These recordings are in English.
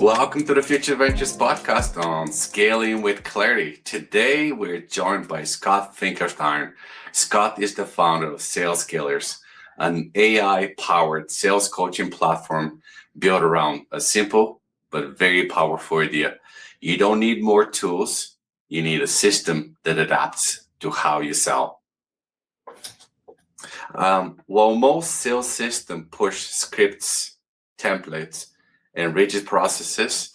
Welcome to the Future Ventures podcast on Scaling with Clarity. Today, we're joined by Scott Finkelstein. Scott is the founder of Sales Scalers, an AI-powered sales coaching platform built around a simple but very powerful idea. You don't need more tools. You need a system that adapts to how you sell. While most sales systems push scripts, templates, and rigid processes,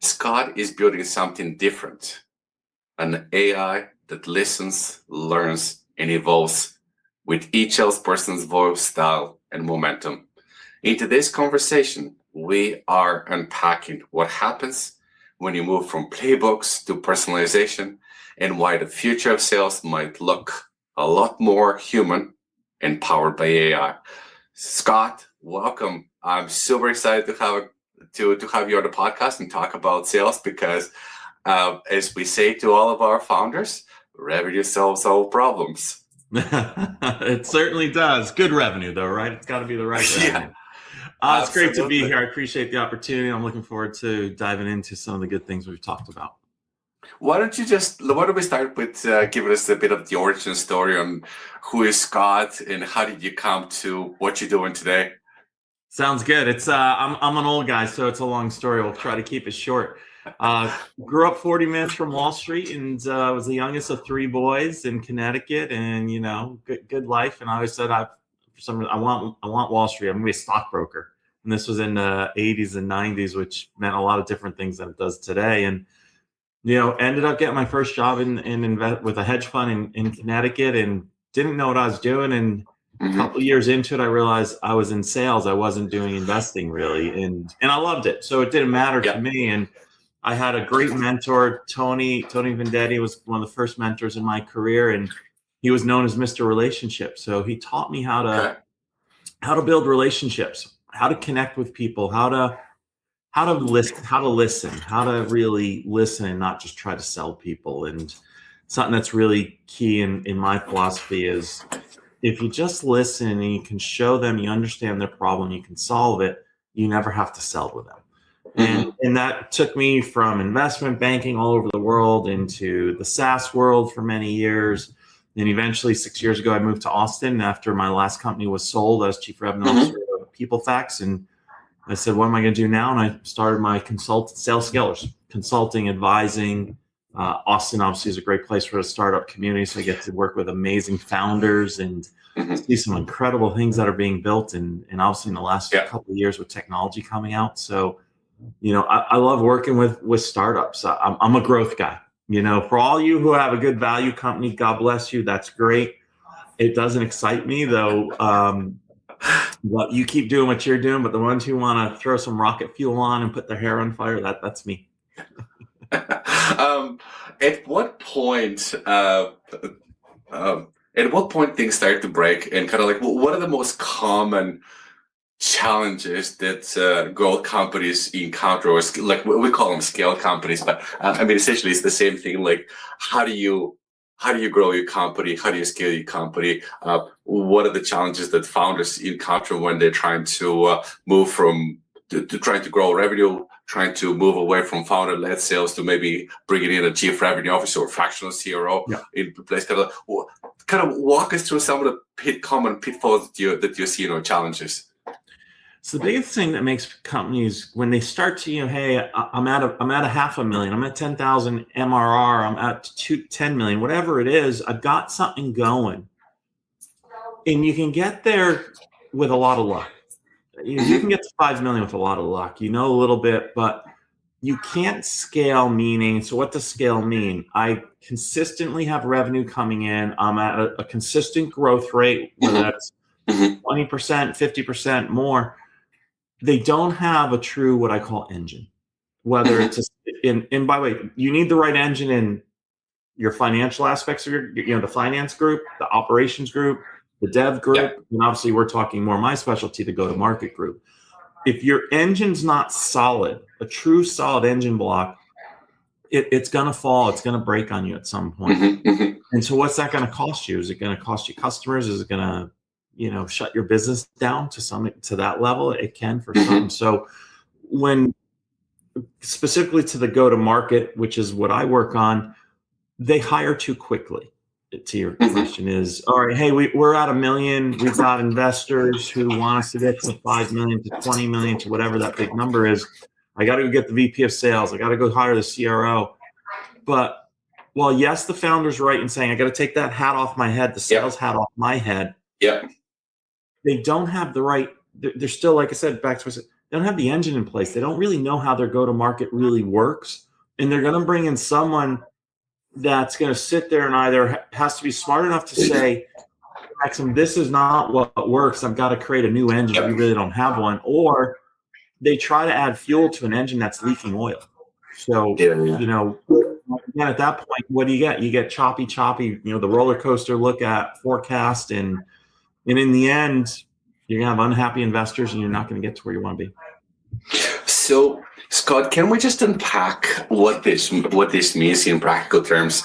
Scott is building something different, an AI that listens, learns, and evolves with each salesperson's voice, style, and momentum. In today's conversation, we are unpacking what happens when you move from playbooks to personalization and why the future of sales might look a lot more human and powered by AI. Scott, welcome. I'm super excited to have you on the podcast and talk about sales because, as we say to all of our founders, revenue solves all problems. It certainly does. Good revenue, though, right? It's got to be the right revenue. It's great to be here. I appreciate the opportunity. I'm looking forward to diving into some of the good things we've talked about. Why don't we start with giving us a bit of the origin story on who is Scott and how did you come to what you're doing today? Sounds good. It's I'm an old guy, so it's a long story. We'll try to keep it short. Grew up 40 minutes from Wall Street and was the youngest of three boys in Connecticut, and good life. And I always said I want Wall Street. I'm gonna be a stockbroker. And this was in the 80s and 90s, which meant a lot of different things than it does today. And ended up getting my first job with a hedge fund in Connecticut, and didn't know what I was doing. And a couple of years into it, I realized I was in sales. I wasn't doing investing really, and I loved it. So it didn't matter to me. And I had a great mentor, Tony Vendetti was one of the first mentors in my career, and he was known as Mr. Relationship. So he taught me how to build relationships, how to connect with people, how to listen, how to really listen and not just try to sell people. And something that's really key in my philosophy is if you just listen and you can show them you understand their problem, you can solve it, you never have to sell to them. And that took me from investment banking all over the world into the SaaS world for many years. And eventually 6 years ago, I moved to Austin after my last company was sold. I was chief revenue officer of PeopleFax. And I said, what am I going to do now? And I started my Sales Scalers, consulting, advising. Austin obviously is a great place for a startup community. So I get to work with amazing founders and see some incredible things that are being built. And obviously in the last couple of years with technology coming out. So, I love working with startups. I'm a growth guy. For all you who have a good value company, God bless you. That's great. It doesn't excite me though. But you keep doing what you're doing. But the ones who want to throw some rocket fuel on and put their hair on fire, that's me. At what point things start to break, and kind of like what are the most common challenges that growth companies encounter, or like we call them scale companies, but essentially it's the same thing. Like how do you grow your company? How do you scale your company? What are the challenges that founders encounter when they're trying to move from to trying to grow revenue, trying to move away from founder-led sales to maybe bringing in a chief revenue officer or fractional CRO in place? Kind of walk us through some of the common pitfalls that you see, challenges. So the biggest thing that makes companies, when they start to, hey, I'm at a $500,000, I'm at 10,000 MRR, I'm at 10 million, whatever it is, I've got something going. And you can get there with a lot of luck. You can get to 5 million with a lot of luck, a little bit, but you can't scale, meaning, so what does scale mean? I consistently have revenue coming in. I'm at a consistent growth rate, whether that's 20%, 50% more. They don't have a true, what I call engine, whether it's and by the way, you need the right engine in your financial aspects of your, the finance group, the operations group, the dev group, and obviously we're talking more my specialty, the go-to-market group. If your engine's not solid, a true solid engine block, it's going to fall. It's going to break on you at some point. And so what's that going to cost you? Is it going to cost you customers? Is it going to shut your business down to that level? It can for some. So when specifically to the go-to-market, which is what I work on, they hire too quickly. To your question is, all right, hey, we're at $1 million. We've got investors who want us to get to 5 million to 20 million to whatever that big number is. I got to go get the VP of sales. I got to go hire the CRO. But while yes, the founder's right in saying I got to take that hat off my head, the sales hat off my head. Yeah. They don't have the right. They're still, like I said, back to what I said, they don't have the engine in place. They don't really know how their go-to-market really works, and they're going to bring in someone that's going to sit there and either has to be smart enough to say, Maxim, this is not what works. I've got to create a new engine. We really don't have one. Or they try to add fuel to an engine that's leaking oil. So, you know, again, at that point, what do you get? You get choppy, you know, the roller coaster look at forecast. And in the end, you're going to have unhappy investors and you're not going to get to where you want to be. So, Scott, can we just unpack what this means in practical terms?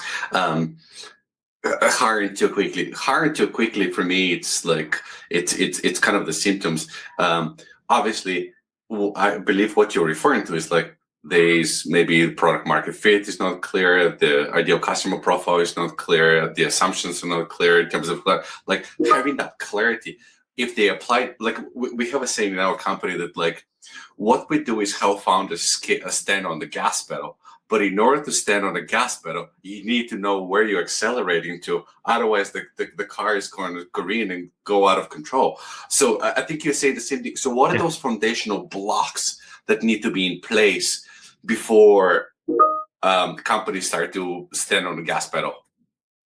Hiring too quickly. Hiring too quickly for me, it's like it's kind of the symptoms. Obviously, I believe what you're referring to is like there's maybe product market fit is not clear, the ideal customer profile is not clear, the assumptions are not clear in terms of like having that clarity. If they apply, like we have a saying in our company that like what we do is help founders stand on the gas pedal. But in order to stand on the gas pedal, you need to know where you're accelerating to. Otherwise, the car is going to careen and go out of control. So I think you say the same thing. So what are those foundational blocks that need to be in place before companies start to stand on the gas pedal?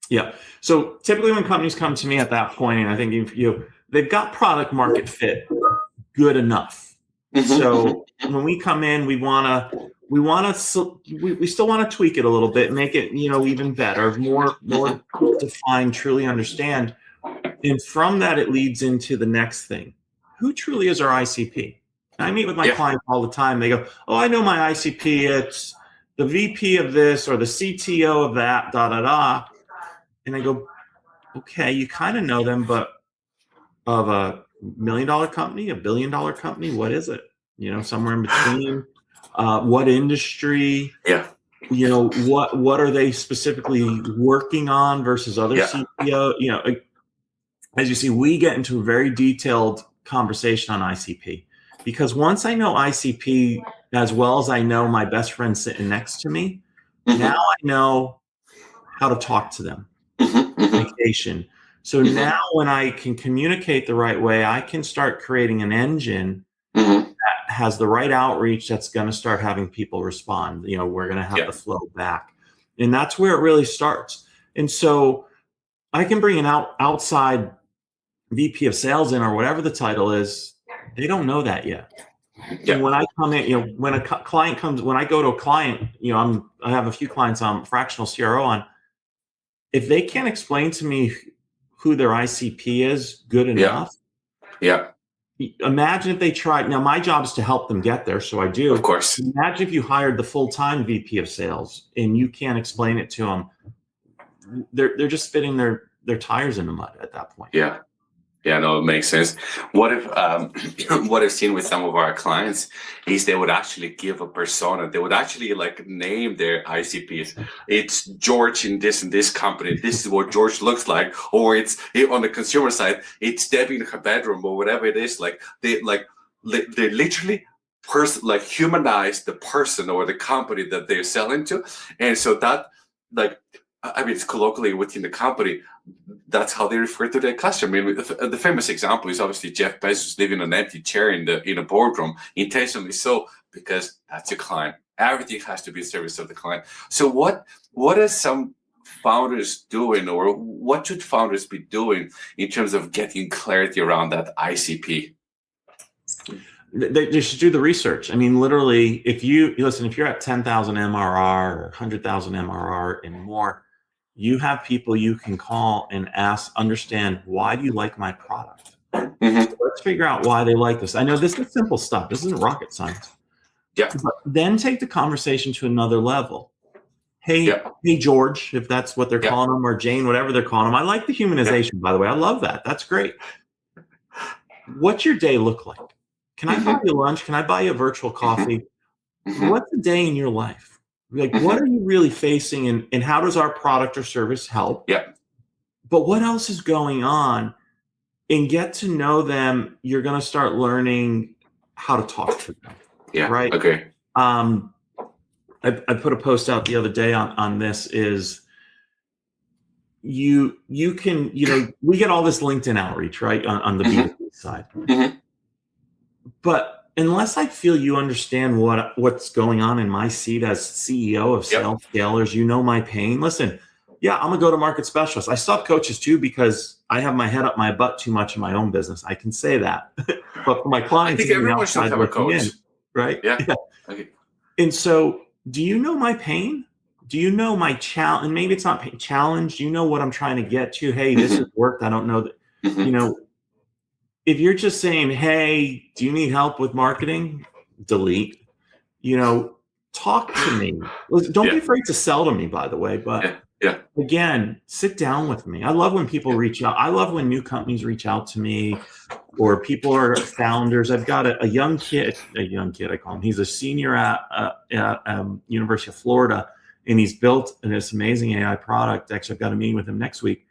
Yeah. So typically when companies come to me at that point, and I think they've got product market fit good enough. So when we come in, we still want to tweak it a little bit, make it, you know, even better, more defined, truly understand. And from that, it leads into the next thing. Who truly is our ICP? I meet with my clients all the time. They go, oh, I know my ICP. It's the VP of this or the CTO of that, And I go, okay, you kind of know them, but of a $1 million company, $1 billion company, what is it? You know, somewhere in between. What industry? Yeah. You know, what are they specifically working on versus other CPO? You know, as you see, we get into a very detailed conversation on ICP because once I know ICP as well as I know my best friend sitting next to me, now I know how to talk to them. Communication. So now when I can communicate the right way, I can start creating an engine that has the right outreach that's going to start having people respond. You know, we're going to have the flow back. And that's where it really starts. And so I can bring an outside VP of sales in or whatever the title is. They don't know that yet. And when I come in, you know, when a client comes, when I go to a client, you know, I have a few clients on fractional CRO on. If they can't explain to me who their ICP is good enough, imagine if they tried. Now, my job is to help them get there, so I do. Of course. Imagine if you hired the full-time VP of sales and you can't explain it to them. They're just spitting their tires in the mud at that point. Yeah. Yeah, no, it makes sense. What if what I've seen with some of our clients is they would actually give a persona. They would actually like name their ICPs. It's George in this company. This is what George looks like. Or it's on the consumer side, it's Debbie in her bedroom or whatever it is. Like they literally humanize the person or the company that they're selling to. And so that it's colloquially within the company. That's how they refer to their customer. I mean, the famous example is obviously Jeff Bezos leaving an empty chair in a boardroom, intentionally so, because that's your client. Everything has to be in service of the client. So what are some founders doing, or what should founders be doing in terms of getting clarity around that ICP? They should do the research. I mean, literally, if you're at 10,000 MRR or 100,000 MRR and more, you have people you can call and understand, why do you like my product? So let's figure out why they like this. I know this is simple stuff. This isn't rocket science. Yeah. But then take the conversation to another level. Hey, George, if that's what they're calling him, or Jane, whatever they're calling him. I like the humanization, by the way. I love that. That's great. What's your day look like? Can I buy you lunch? Can I buy you a virtual coffee? what's a day in your life? Like, what are you really facing, and how does our product or service help? Yeah. But what else is going on? And get to know them. You're going to start learning how to talk to them. Yeah. Right. Okay. I put a post out the other day on this is you can, we get all this LinkedIn outreach, right? On the B2B side. But unless I feel you understand what's going on in my seat as CEO of sales scalers, my pain. Listen, yeah, I'm a go-to-market specialist. I still have coaches too, because I have my head up my butt too much in my own business. I can say that. But for my clients, I think everyone should have a coach. Right? Yeah. Okay. And so, do you know my pain? Do you know my challenge? And maybe it's not pain, challenge. Do you know what I'm trying to get to? Hey, this has worked. I don't know that, if you're just saying, hey, do you need help with marketing? Delete. Talk to me. Don't be afraid to sell to me, by the way. But again, sit down with me. I love when people reach out. I love when new companies reach out to me, or people are founders. I've got a young kid, I call him. He's a senior at University of Florida, and he's built this amazing AI product. Actually, I've got a meeting with him next week.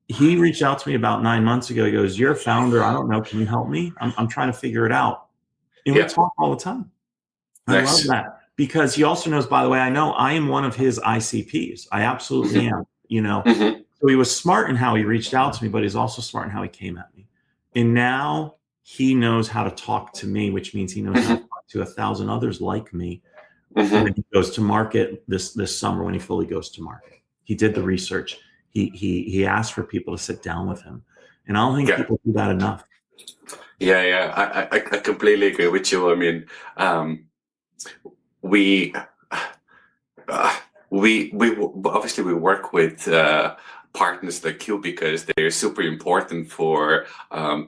He reached out to me about 9 months ago. He goes, "You're a founder. I don't know. Can you help me? I'm trying to figure it out." And we talk all the time. I love that, because he also knows, by the way, I know I am one of his ICPs. I absolutely am, So he was smart in how he reached out to me, but he's also smart in how he came at me. And now he knows how to talk to me, which means he knows how to talk to 1,000 others like me. And then he goes to market this summer. When he fully goes to market, he did the research. He asked for people to sit down with him, and I don't think people do that enough. I completely agree with you. I mean, we obviously we work with partners like you, because they're super important for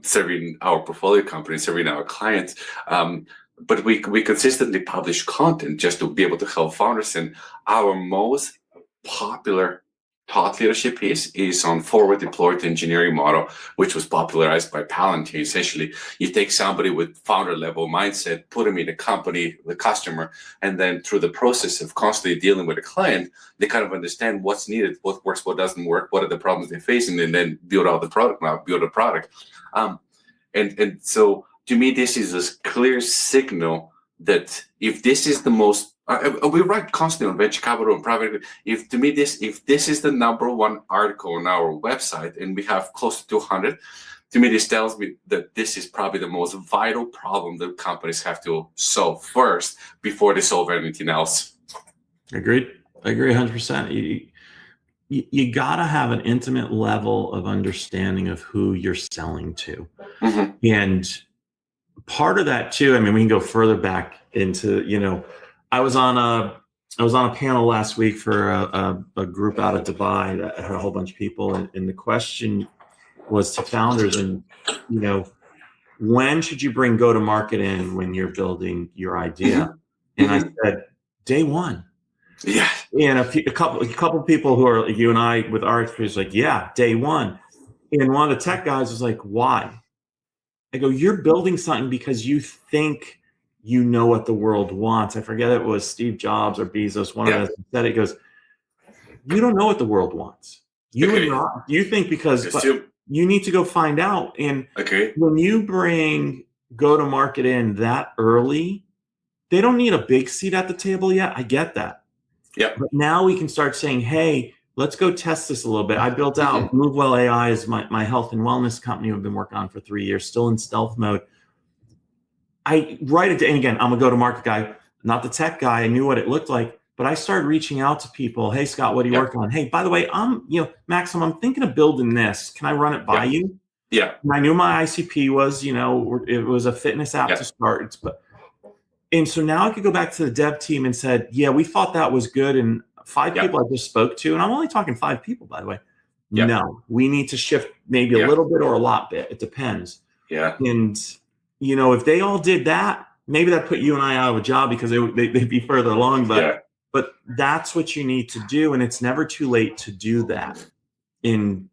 serving our portfolio companies, serving our clients. But we consistently publish content just to be able to help founders. And our most popular thought leadership piece is on forward deployed engineering model, which was popularized by Palantir. Essentially, you take somebody with founder level mindset, put them in a company, the customer, and then through the process of constantly dealing with a client, they kind of understand what's needed, what works, what doesn't work, what are the problems they're facing, and then build out the product. And so to me, this is a clear signal that if this is the most, we write constantly on venture capital and private. If this is the number one article on our website, and we have close to 200, to me this tells me that this is probably the most vital problem that companies have to solve first before they solve anything else. Agreed. I agree 100%. You gotta have an intimate level of understanding of who you're selling to, and part of that too. I mean, we can go further back into I was on a panel last week for a group out of Dubai that had a whole bunch of people, and the question was to founders, and when should you bring go-to-market in when you're building your idea? And I said, day one. Yeah. And a couple of people who are like you and I with our experience, like, yeah, day one. And one of the tech guys was like, why? I go, you're building something because you think you know what the world wants. I forget it was Steve Jobs or Bezos, one of them said it. Goes, you don't know what the world wants. You think because you need to go find out. And when you bring go-to-market in that early, they don't need a big seat at the table yet. I get that. Yeah. But now we can start saying, hey, let's go test this a little bit. I built out MoveWell AI is my health and wellness company I've been working on for 3 years, still in stealth mode. I write it, and again, I'm a go-to-market guy, not the tech guy. I knew what it looked like, but I started reaching out to people. Hey, Scott, what are you working on? Hey, by the way, Maxim, I'm thinking of building this. Can I run it by you? Yeah. And I knew my ICP was, it was a fitness app to start. And so now I could go back to the dev team and said, yeah, we thought that was good. And 5 people I just spoke to, and I'm only talking 5 people, by the way. Yeah. No, we need to shift maybe a little bit or a lot bit. It depends. Yeah. And if they all did that, maybe that put you and I out of a job because they'd be further along. But that's what you need to do, and it's never too late to do that. And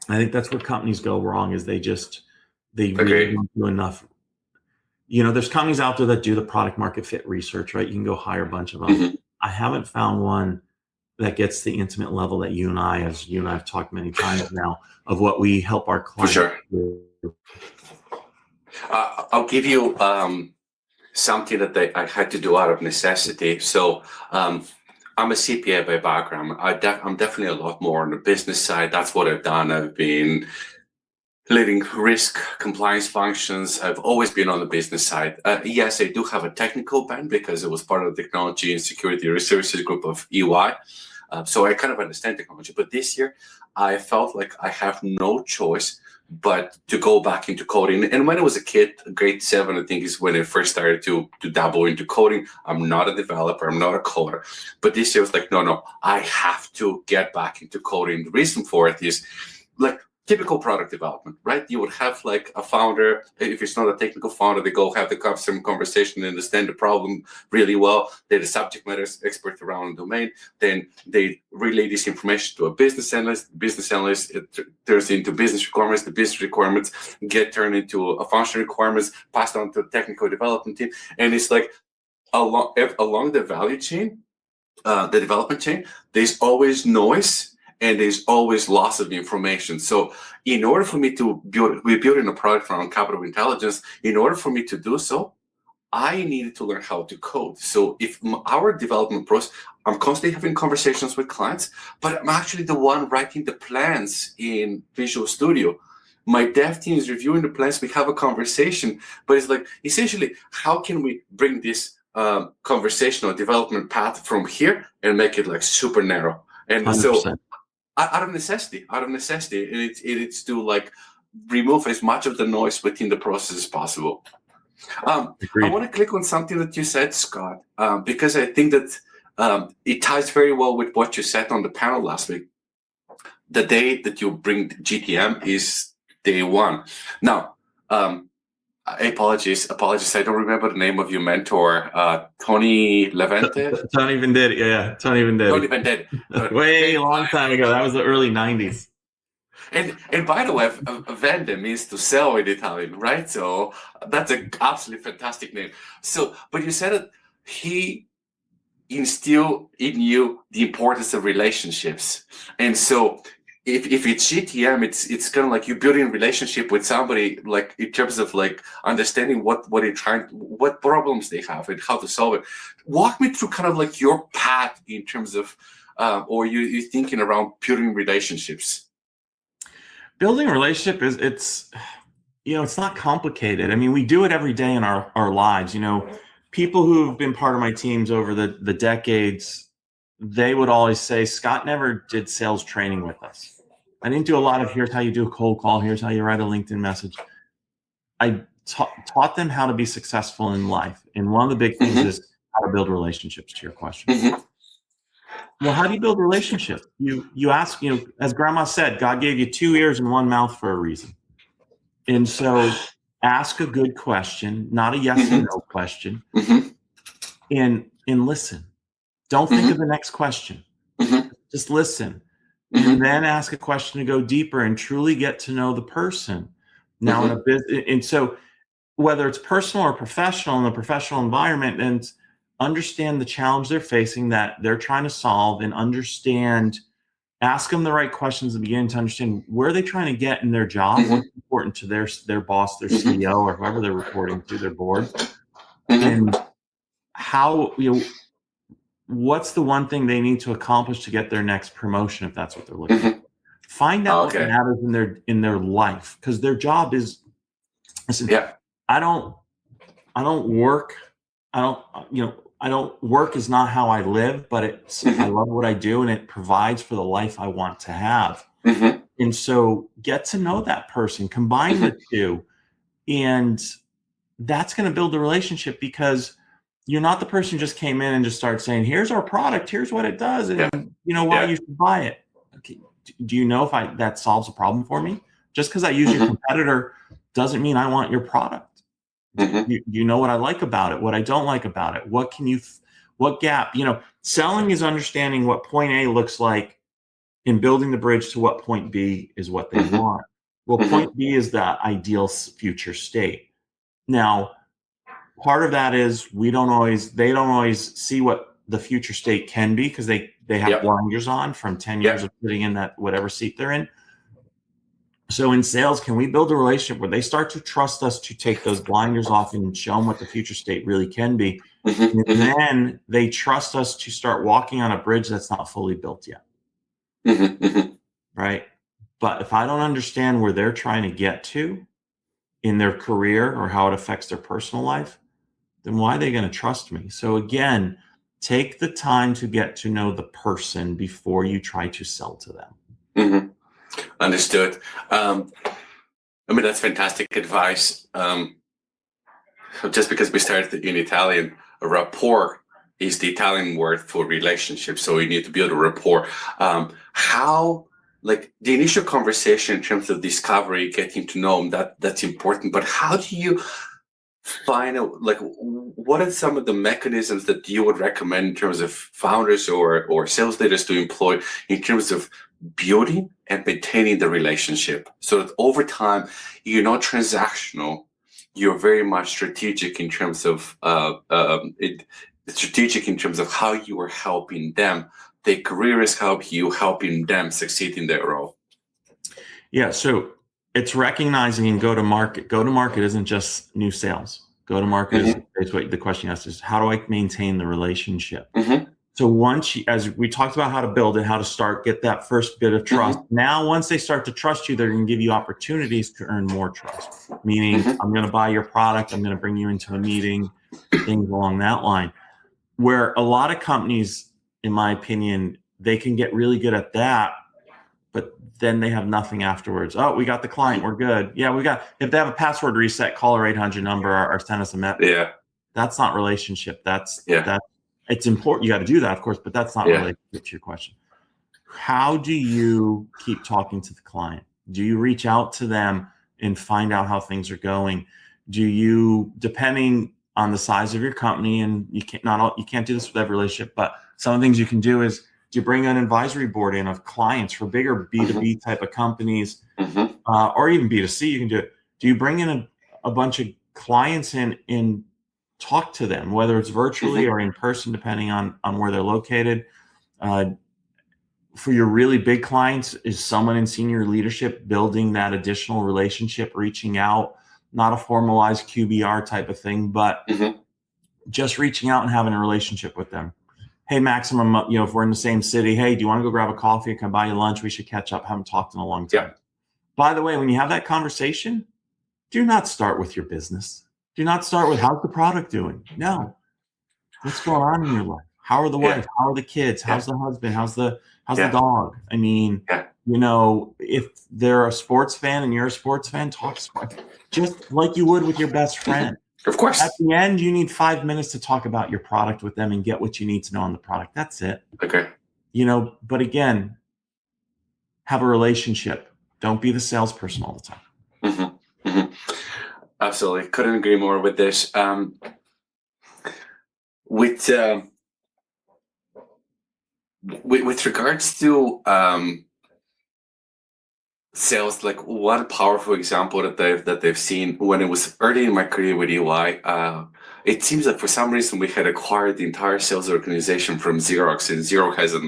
I think that's where companies go wrong, is they really don't do enough. there's companies out there that do the product market fit research, right? You can go hire a bunch of them. I haven't found one that gets the intimate level that you and I have talked many times now, of what we help our clients do. I'll give you something that I had to do out of necessity. So I'm a CPA by background. I'm definitely a lot more on the business side. That's what I've done. I've been leading risk compliance functions. I've always been on the business side. Yes, I do have a technical bent because it was part of the technology and security resources group of EY. So I kind of understand technology. But this year, I felt like I have no choice but to go back into coding. And when I was a kid, grade 7, I think is when I first started to dabble into coding. I'm not a developer, I'm not a coder. But this year I was like, no, I have to get back into coding. The reason for it is like typical product development, right? You would have like a founder, if it's not a technical founder, they go have some conversation and understand the problem really well. They're the subject matter expert around the domain. Then they relay this information to a business analyst. The business analyst, it turns into business requirements. The business requirements get turned into a functional requirements, passed on to the technical development team. And it's like along the value chain, the development chain, there's always noise. And there's always loss of information. So in order for me to we're building a product around capital intelligence. In order for me to do so, I needed to learn how to code. So if our development process, I'm constantly having conversations with clients, but I'm actually the one writing the plans in Visual Studio. My dev team is reviewing the plans. We have a conversation, but it's like, essentially, how can we bring this conversational development path from here and make it like super narrow? And 100%. so out of necessity, and it's to like remove as much of the noise within the process as possible. I want to click on something that you said, Scott, because I think that it ties very well with what you said on the panel last week. The day that you bring GTM is day 1. Now, apologies. I don't remember the name of your mentor, Tony Levente. Tony Vendetti, yeah, Tony Vendetti. Tony Vendetti. Way long time ago. That was the early 90s. And by the way, vende means to sell in Italian, right? So that's an absolutely fantastic name. So, but you said that he instilled in you the importance of relationships, and so. If it's GTM, it's kind of like you're building a relationship with somebody, like in terms of like understanding what problems they have and how to solve it. Walk me through kind of like your path in terms of, or you thinking around building relationships. Building a relationship it's not complicated. I mean, we do it every day in our lives. People who've been part of my teams over the decades, they would always say, Scott never did sales training with us. I didn't do a lot of here's how you do a cold call, here's how you write a LinkedIn message. I taught them how to be successful in life. And one of the big things is how to build relationships, to your question. Well, how do you build relationships? You ask, as Grandma said, God gave you 2 ears and 1 mouth for a reason. And so ask a good question, not a yes or no question, and listen. Don't think of the next question. Just listen. And then ask a question to go deeper and truly get to know the person. Now, in a business, and so whether it's personal or professional, in the professional environment, and understand the challenge they're facing that they're trying to solve, and ask them the right questions at the beginning to understand where they're trying to get in their job, what's important to their boss, their CEO, or whoever they're reporting to, their board, and how what's the one thing they need to accomplish to get their next promotion, if that's what they're looking for. Find out what matters in their life, because their job is, listen, I don't work is not how I live, but I love what I do, and it provides for the life I want to have. And so get to know that person, combine the two, and that's going to build the relationship, because you're not the person who just came in and just started saying, here's our product, here's what it does, and why you should buy it. Okay. Do you know if that solves a problem for me? Just because I use your competitor doesn't mean I want your product. You know what I like about it, what I don't like about it. What gap? Selling is understanding what point A looks like and building the bridge to what point B is what they want. Well, point B is the ideal future state. Now, part of that is they don't always see what the future state can be because they have blinders on from 10 years of sitting in that whatever seat they're in. So in sales, can we build a relationship where they start to trust us to take those blinders off and show them what the future state really can be? And then they trust us to start walking on a bridge that's not fully built yet. Right? But if I don't understand where they're trying to get to in their career or how it affects their personal life, then why are they going to trust me? So again, take the time to get to know the person before you try to sell to them. Understood. I mean, that's fantastic advice. Just because we started in Italian, a rapport is the Italian word for relationship. So you need to build a rapport. How, like the initial conversation in terms of discovery, getting to know them, that's important. But how do you find out, like, what are some of the mechanisms that you would recommend in terms of founders or sales leaders to employ in terms of building and maintaining the relationship so that over time you're not transactional, you're very much strategic in terms of how you are helping them. Their career is helping them succeed in their role. Yeah, so it's recognizing and go to market. Go to market isn't just new sales. Go to market is what the question asks is, how do I maintain the relationship? So once as we talked about how to build it, how to start, get that first bit of trust. Now, once they start to trust you, they're going to give you opportunities to earn more trust. Meaning, I'm going to buy your product. I'm going to bring you into a meeting, things along that line. Where a lot of companies, in my opinion, they can get really good at that, but then they have nothing afterwards. Oh, we got the client. We're good. Yeah, if they have a password reset, call our 800 number or send us a message. Yeah. That's not relationship. It's important. You got to do that, of course, but that's not related to your question. How do you keep talking to the client? Do you reach out to them and find out how things are going? Do you, depending on the size of your company, and you can't do this with every relationship, but some of the things you can do is, do you bring an advisory board in of clients for bigger B2B type of companies, or even B2C, you can do it. Do you bring in a bunch of clients in and talk to them, whether it's virtually or in person, depending on where they're located? For your really big clients, is someone in senior leadership building that additional relationship, reaching out, not a formalized QBR type of thing, but just reaching out and having a relationship with them. Hey, Maxim, if we're in the same city, hey, do you want to go grab a coffee? I can buy you lunch. We should catch up. Haven't talked in a long time. By the way, when you have that conversation, do not start with your business. Do not start with, how's the product doing? No. What's going on in your life? How are the wife? How are the kids? How's the husband? How's the dog? I mean, if they're a sports fan and you're a sports fan, talk sports, just like you would with your best friend. Of course. At the end, you need 5 minutes to talk about your product with them and get what you need to know on the product. That's it. Okay. But again, have a relationship. Don't be the salesperson all the time. Absolutely. Couldn't agree more with this. With regards to sales, like one powerful example that they've seen when it was early in my career with EY, it seems that for some reason we had acquired the entire sales organization from Xerox, and Xerox has a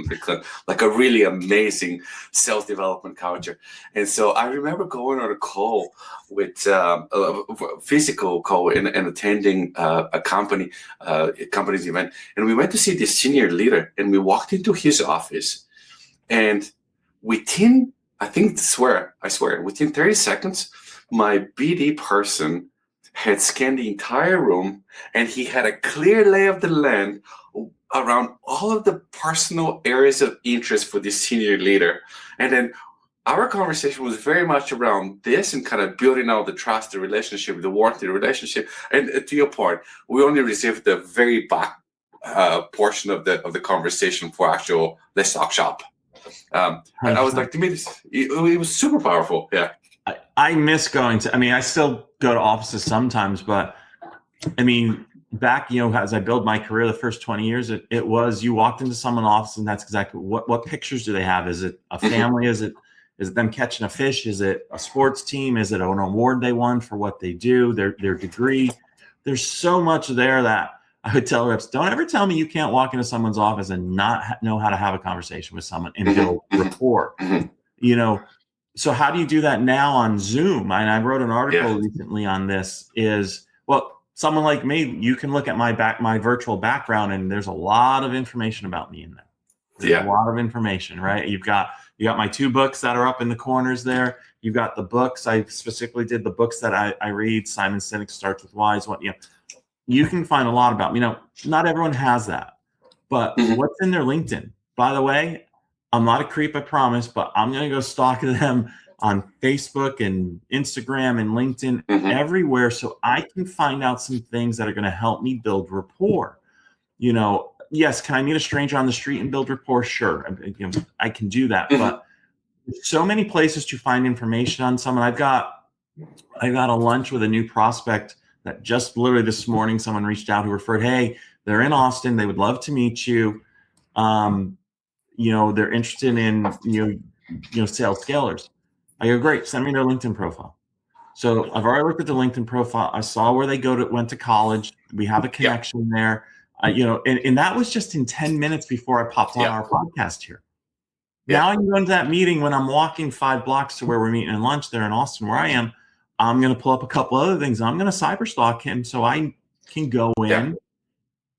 really amazing sales development culture. And so I remember going on a call with a physical call and attending a company's event, and we went to see this senior leader, and we walked into his office, and within, I swear, within 30 seconds, my BD person had scanned the entire room, and he had a clear lay of the land around all of the personal areas of interest for this senior leader. And then our conversation was very much around this and kind of building out the trust, the relationship, the warmth, the relationship. And to your point, we only received the very back portion of the conversation for actual let's talk shop. And I was like, to me, it was super powerful. Yeah. I miss going to, I still go to offices sometimes, but back, as I build my career, the first 20 years, it was, you walked into someone's office and that's exactly what pictures do they have? Is it a family? Is it them catching a fish? Is it a sports team? Is it an award they won for what they do, their degree? there's so much there that I would tell reps, don't ever tell me you can't walk into someone's office and not know how to have a conversation with someone and build rapport. You know, so how do you do that now on Zoom? And I wrote an article recently on this is, well, someone like me, you can look at my virtual background and there's a lot of information about me in there. There's a lot of information, right? You got my 2 books that are up in the corners there. You've got the books. I specifically did the books that I read. Simon Sinek Starts with Whys. You can find a lot about me. Not everyone has that, but what's in their LinkedIn? By the way, I'm not a creep, I promise, but I'm going to go stalk them on Facebook and Instagram and LinkedIn everywhere so I can find out some things that are going to help me build rapport. Yes, can I meet a stranger on the street and build rapport? Sure, I can do that, but there's so many places to find information on someone. I got a lunch with a new prospect that just literally this morning someone reached out who referred, hey, they're in Austin, they would love to meet you. They're interested in sales scalers. I go, great, send me their LinkedIn profile. So I've already looked at the LinkedIn profile. I saw where they went to college. We have a connection there. And that was just in 10 minutes before I popped on our podcast here. Now I can go into that meeting when I'm walking 5 blocks to where we're meeting in lunch there in Austin, where I am. I'm going to pull up a couple other things. I'm going to cyberstalk him so I can go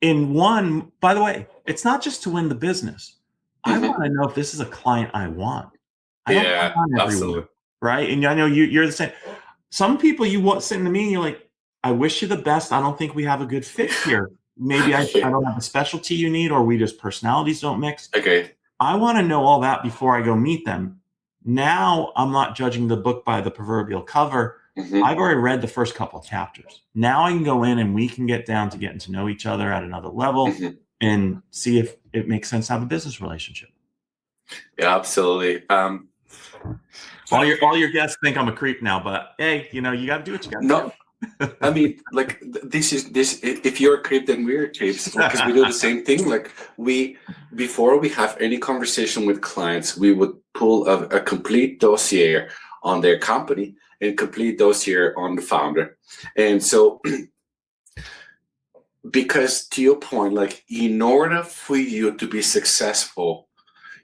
in one. By the way, it's not just to win the business. I want to know if this is a client I want. I don't want everyone, right? And I know you're the same. Some people you sit in the meeting, you're like, I wish you the best. I don't think we have a good fit here. Maybe I don't have the specialty you need, or we just personalities don't mix. Okay. I want to know all that before I go meet them. Now I'm not judging the book by the proverbial cover. I've already read the first couple of chapters. Now I can go in and we can get down to getting to know each other at another level and see if it makes sense to have a business relationship. Yeah, absolutely. All your guests think I'm a creep now, but hey, you got to do what you got to do. I mean, like this. If you're a creep, then we're creeps because we do the same thing. Like before we have any conversation with clients, we would pull a complete dossier on their company and complete dossier on the founder. And so, because to your point, like in order for you to be successful,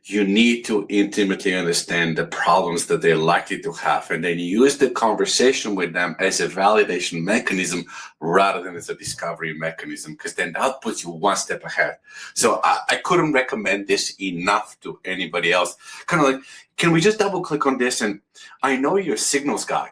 you need to intimately understand the problems that they're likely to have and then use the conversation with them as a validation mechanism rather than as a discovery mechanism, because then that puts you one step ahead. So I couldn't recommend this enough to anybody else. Kind of like, can we just double click on this? And I know you're a signals guy.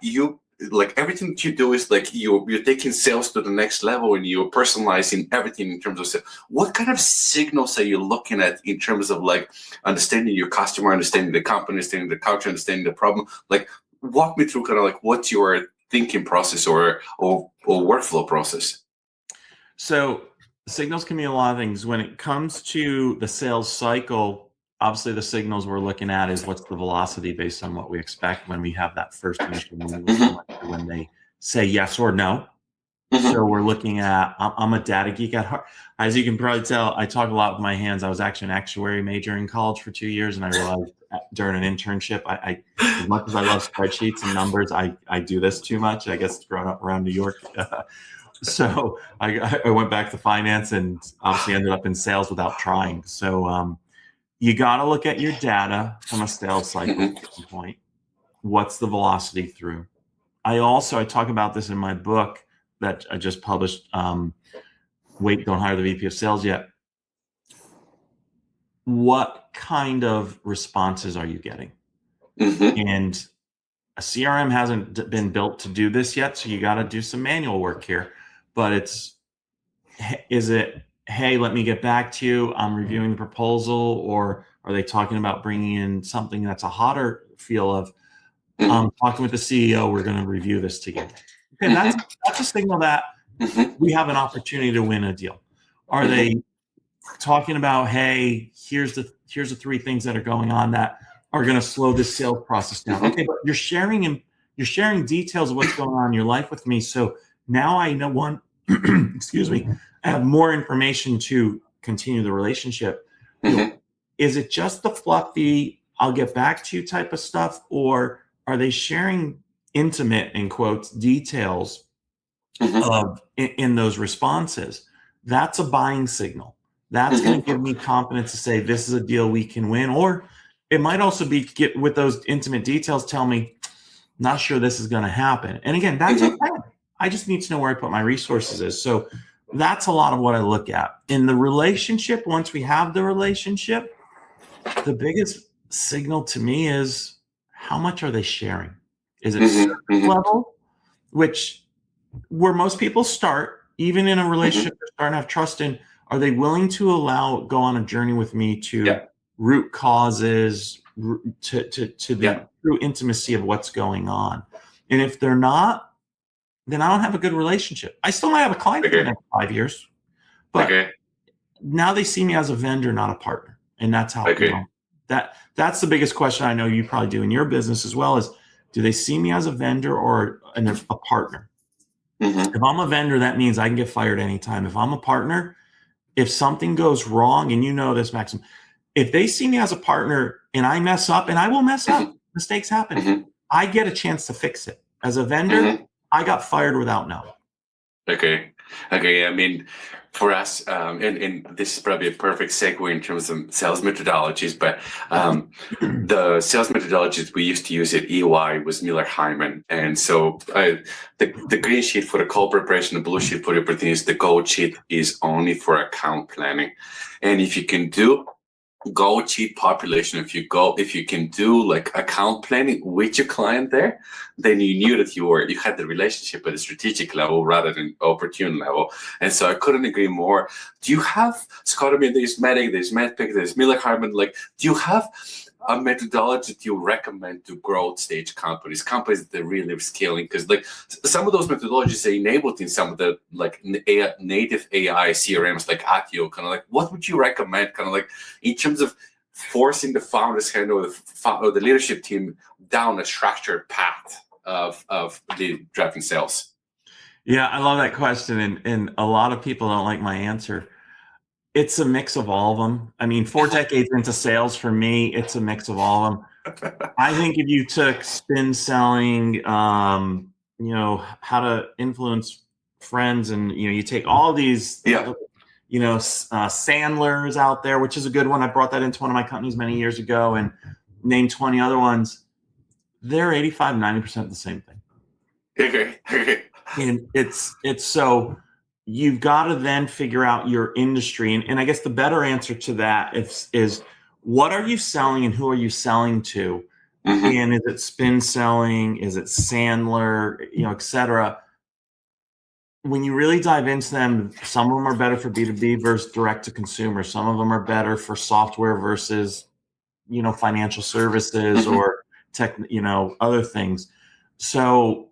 Like everything that you do is like you're taking sales to the next level and you're personalizing everything in terms of sales. What kind of signals are you looking at in terms of like understanding your customer, understanding the company, understanding the culture, understanding the problem? Like walk me through kind of like what's your thinking process or workflow process? So signals can mean a lot of things. When it comes to the sales cycle, obviously the signals we're looking at is what's the velocity based on what we expect when we have that first initial meeting with someone, when they say yes or no. So we're looking at, I'm a data geek at heart. As you can probably tell, I talk a lot with my hands. I was actually an actuary major in college for 2 years, and I realized during an internship, I as much as I love spreadsheets and numbers, I do this too much. I guess growing up around New York. So I went back to finance and obviously ended up in sales without trying. So you got to look at your data from a sales cycle standpoint. What's the velocity through? I talk about this in my book that I just published. Wait, don't hire the VP of sales yet. What kind of responses are you getting? And a CRM hasn't been built to do this yet, so you got to do some manual work here. But is it, hey, let me get back to you, I'm reviewing the proposal, or are they talking about bringing in something that's a hotter feel of, talking with the CEO, we're going to review this together. Okay, that's a signal that we have an opportunity to win a deal. Are they talking about, hey, here's the 3 things that are going on that are going to slow this sales process down? Okay, but you're sharing details of what's going on in your life with me. So now I know excuse me, I have more information to continue the relationship. Is it just the fluffy, I'll get back to you type of stuff, or are they sharing intimate, in quotes, details in those responses, that's a buying signal. That's going to give me confidence to say this is a deal we can win. Or it might also be get with those intimate details, tell me, not sure this is going to happen. And again, that's okay. I just need to know where I put my resources is. So that's a lot of what I look at. In the relationship, once we have the relationship, the biggest signal to me is how much are they sharing? Is it surface level, which where most people start, even in a relationship they're starting to have trust in, are they willing to go on a journey with me to root causes, to the true intimacy of what's going on? And if they're not, then I don't have a good relationship. I still might have a client for the next 5 years, but now they see me as a vendor, not a partner. And that's how that's the biggest question I know you probably do in your business as well, is do they see me as a vendor or a partner? If I'm a vendor, that means I can get fired anytime. If I'm a partner, if something goes wrong, and you know this, Maxim, if they see me as a partner and I mess up, and I will mess up, mistakes happen, I get a chance to fix it. As a vendor, I got fired without knowing. Okay. I mean, for us, and this is probably a perfect segue in terms of sales methodologies, but the sales methodologies we used to use at EY was Miller Heiman. And so the green sheet for the call preparation, the blue sheet for the opportunities, the gold sheet is only for account planning. And if you can do gold sheet population, if you can do like account planning with your client there, then you knew that you had the relationship at a strategic level rather than opportune level. And so I couldn't agree more. Do you have, Scott, I mean, there's Medic, there's MedPick, there's Miller Heiman, like, do you have a methodology that you recommend to growth stage companies that are really scaling? Because like some of those methodologies are enabled in some of the like native AI CRMs like Atio. Kind of like, what would you recommend? Kind of like in terms of forcing the founders hand or the leadership team down a structured path of the driving sales. Yeah, I love that question, and a lot of people don't like my answer. It's a mix of all of them. I mean, 4 decades into sales, for me, it's a mix of all of them. I think if you took spin selling, you know, how to influence friends, and, you know, you take all these, you know, Sandler's out there, which is a good one. I brought that into one of my companies many years ago, and named 20 other ones. They're 85, 90% the same thing. Okay. And it's so you've got to then figure out your industry. And I guess the better answer to that is what are you selling and who are you selling to? And is it spin selling? Is it Sandler, you know, et cetera? When you really dive into them, some of them are better for B2B versus direct to consumer. Some of them are better for software versus, you know, financial services or tech, you know, other things. So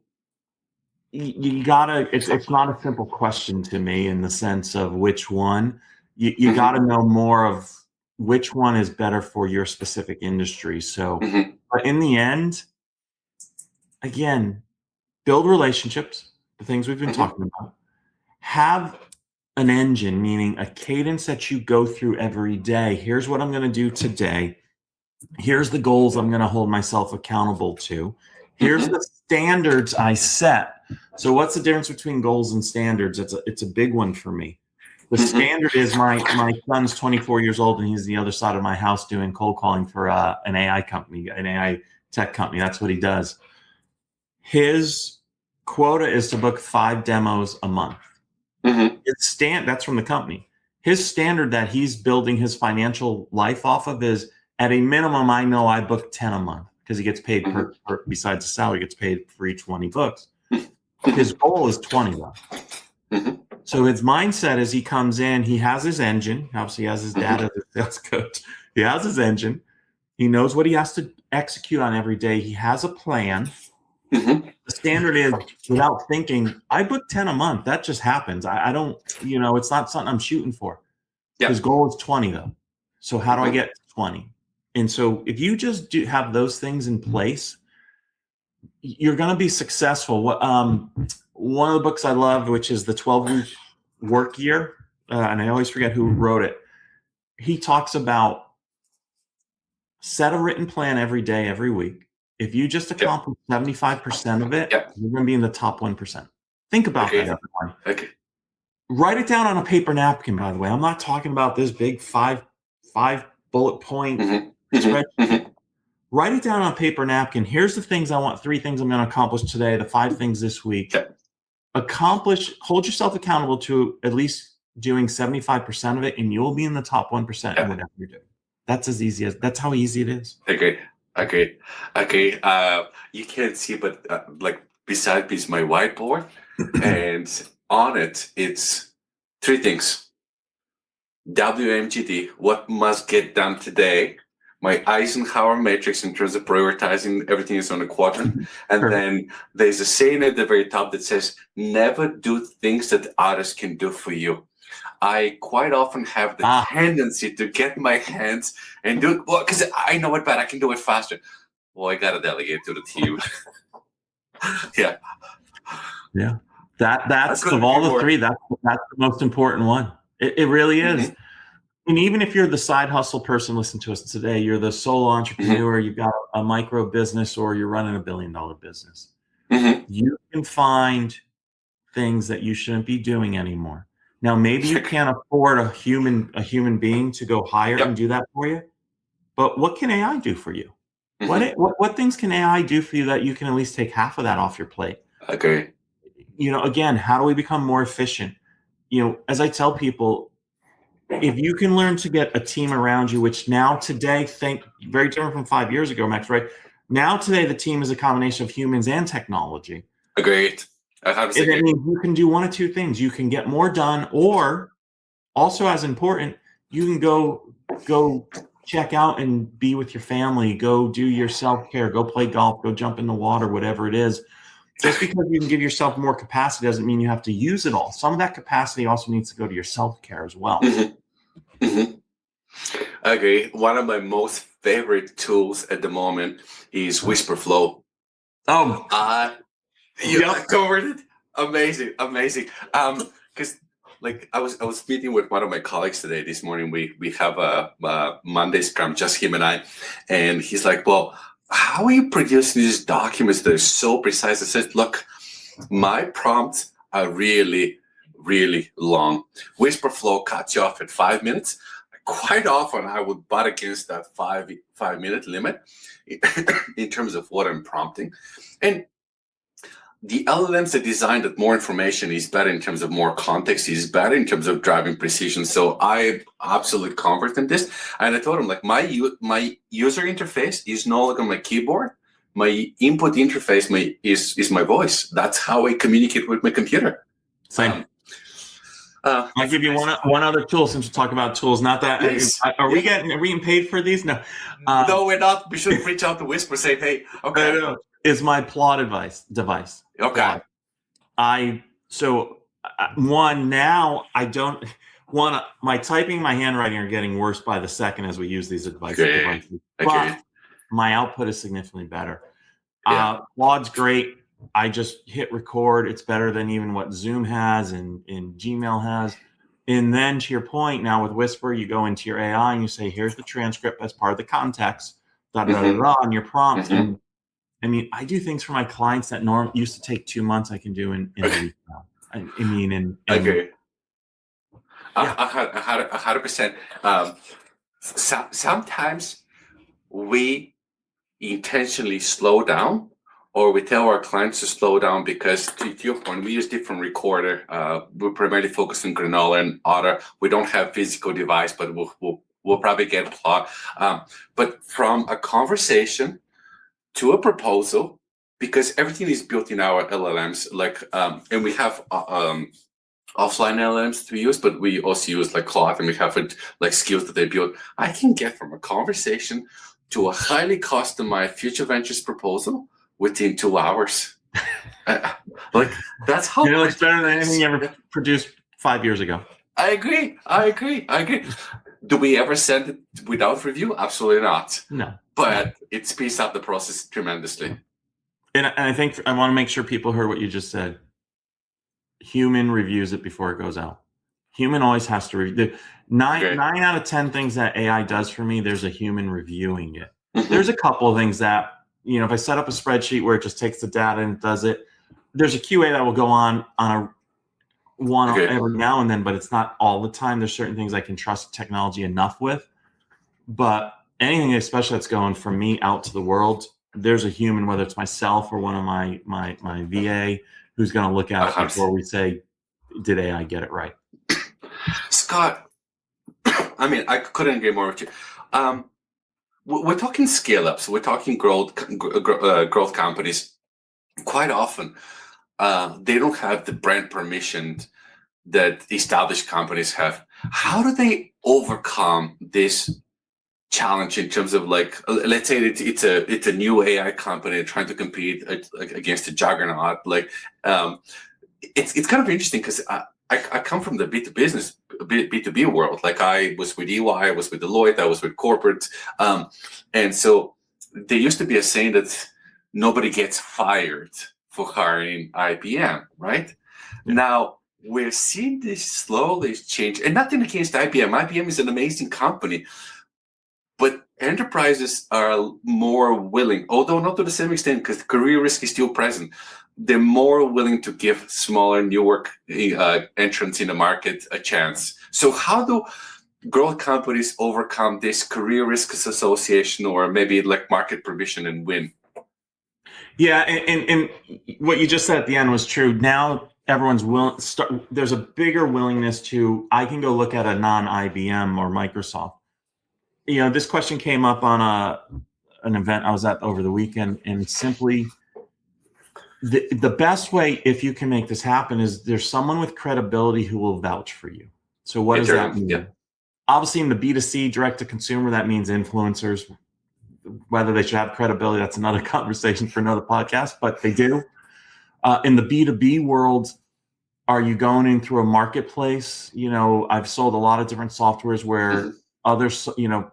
you gotta, it's not a simple question to me in the sense of which one. You gotta know more of which one is better for your specific industry. So but in the end, again, build relationships, the things we've been talking about. Have an engine, meaning a cadence that you go through every day. Here's what I'm going to do today. Here's the goals I'm going to hold myself accountable to. Here's the standards I set. So what's the difference between goals and standards? It's a big one for me. The standard is my son's 24 years old and he's the other side of my house doing cold calling for an AI company, an AI tech company. That's what he does. His quota is to book 5 demos a month. That's from the company. His standard that he's building his financial life off of is, at a minimum, I know I book 10 a month because he gets paid per besides the salary, he gets paid for each one he books. His goal is 20 though. So his mindset is he comes in, he has his engine. Obviously, he has his dad as a sales coach. He has his engine. He knows what he has to execute on every day. He has a plan. The standard is, without thinking, I book 10 a month. That just happens. I don't, you know, it's not something I'm shooting for. His goal is 20 though. So how do I get to 20? And so if you just have those things in place, you're going to be successful. One of the books I love, which is the 12-week work year, and I always forget who wrote it. He talks about set a written plan every day, every week. If you just accomplish 75% of it, you're going to be in the top 1%. Think about Okay. that, everyone. Okay. Write it down on a paper napkin, by the way. I'm not talking about this big five bullet point spreadsheet. Write it down on a paper napkin. Here's the things I want, 3 things I'm going to accomplish today, the 5 things this week. Yeah. Hold yourself accountable to at least doing 75% of it, and you'll be in the top 1% in whatever you're doing. That's how easy it is. Okay. You can't see, but like beside me is my whiteboard, and on it, it's 3 things. WMGD, what must get done today. My Eisenhower matrix in terms of prioritizing, everything is on a quadrant. And then there's a saying at the very top that says, never do things that others can do for you. I quite often have the tendency to get my hands and do it, well, because I know it better, I can do it faster. Well, I got to delegate to the team. Yeah. That's of all the 3, that's the most important one. It really is. And even if you're the side hustle person, listen to us today, you're the solo entrepreneur, you've got a micro business, or you're running a $1 billion business. You can find things that you shouldn't be doing anymore. Now, maybe you can't afford a human being to go hire and do that for you, but what can AI do for you? What things can AI do for you that you can at least take half of that off your plate? Okay. Again, how do we become more efficient? As I tell people, if you can learn to get a team around you, which now today, think very different from 5 years ago, Max, right? Now today, the team is a combination of humans and technology. Agreed. That means you can do one of 2 things. You can get more done, or also as important, you can go check out and be with your family, go do your self-care, go play golf, go jump in the water, whatever it is. Just because you can give yourself more capacity doesn't mean you have to use it all. Some of that capacity also needs to go to your self-care as well. Okay. One of my most favorite tools at the moment is Whisper Flow. You covered it. Amazing. Because like I was meeting with one of my colleagues today this morning. We have a Monday Scrum, just him and I, and he's like, well, how are you producing these documents that are so precise? I said, look, my prompts are really, really long. Whisper Flow cuts you off at 5 minutes. Quite often I would butt against that 5-minute limit in terms of what I'm prompting. And the LLMs are designed that more information is better in terms of more context, is better in terms of driving precision. So I absolutely convert in this. And I told him, like, my user interface is no longer my keyboard. My input interface is my voice. That's how I communicate with my computer. Same. I'll give you one other tool since we're talking about tools. Not that are we getting paid for these? No. No, we're not. We should reach out to Whisper, say, hey, okay. Is my Plaud device. Okay. My typing, my handwriting are getting worse by the second as we use these devices. But my output is significantly better. Plaud's great. I just hit record. It's better than even what Zoom has and Gmail has. And then to your point, now with Whisper, you go into your AI and you say, here's the transcript as part of the context, on your prompt. And I mean, I do things for my clients that used to take 2 months. I can do in a week now. I mean, okay. 100%. Sometimes we intentionally slow down, or we tell our clients to slow down because, to your point, we use different recorder. We primarily focus on granola and otter. We don't have physical device, but we'll probably get Plaud. But from a conversation to a proposal, because everything is built in our LLMs, like, and we have offline LLMs to use, but we also use like Plaud, and we have it like skills that they build. I can get from a conversation to a highly customized future ventures proposal within 2 hours. Like, that's how it's better than anything you ever produced 5 years ago. I agree. Do we ever send it without review? Absolutely not. No. But it speeds up the process tremendously. And I think I want to make sure people heard what you just said. Human reviews it before it goes out. Human always has to review. 9 out of 10 things that AI does for me, there's a human reviewing it. There's a couple of things that, if I set up a spreadsheet where it just takes the data and it does it, there's a QA that will go on a one Okay. every now and then, but it's not all the time. There's certain things I can trust technology enough with, but anything, especially that's going from me out to the world, there's a human, whether it's myself or one of my VA, who's going to look at it before we say, did AI get it right? Scott, I mean, I couldn't agree more with you. We're talking scale-ups. We're talking growth companies. Quite often, they don't have the brand permission that established companies have. How do they overcome this challenge in terms of, like, let's say it's a new AI company trying to compete against a juggernaut? Like, it's kind of interesting because I come from the B2B world. Like, I was with EY, I was with Deloitte, I was with corporate, and so there used to be a saying that nobody gets fired for hiring IBM, right? Yeah. Now we're seeing this slowly change, and nothing against IBM. IBM is an amazing company, but enterprises are more willing, although not to the same extent, because career risk is still present. They're more willing to give smaller, newer entrants in the market a chance. So how do growth companies overcome this career risk association, or maybe like market provision, and win? Yeah, and what you just said at the end was true. Now everyone's willing. There's a bigger willingness to. I can go look at a non-IBM or Microsoft. You know, this question came up on an event I was at over the weekend, and simply the best way, if you can make this happen, is there's someone with credibility who will vouch for you. So what does that mean? Yeah. Obviously, in the B2C, direct to consumer, that means influencers. Whether they should have credibility, that's another conversation for another podcast, but they do. In the B2B world, are you going in through a marketplace? You know, I've sold a lot of different softwares where others, you know,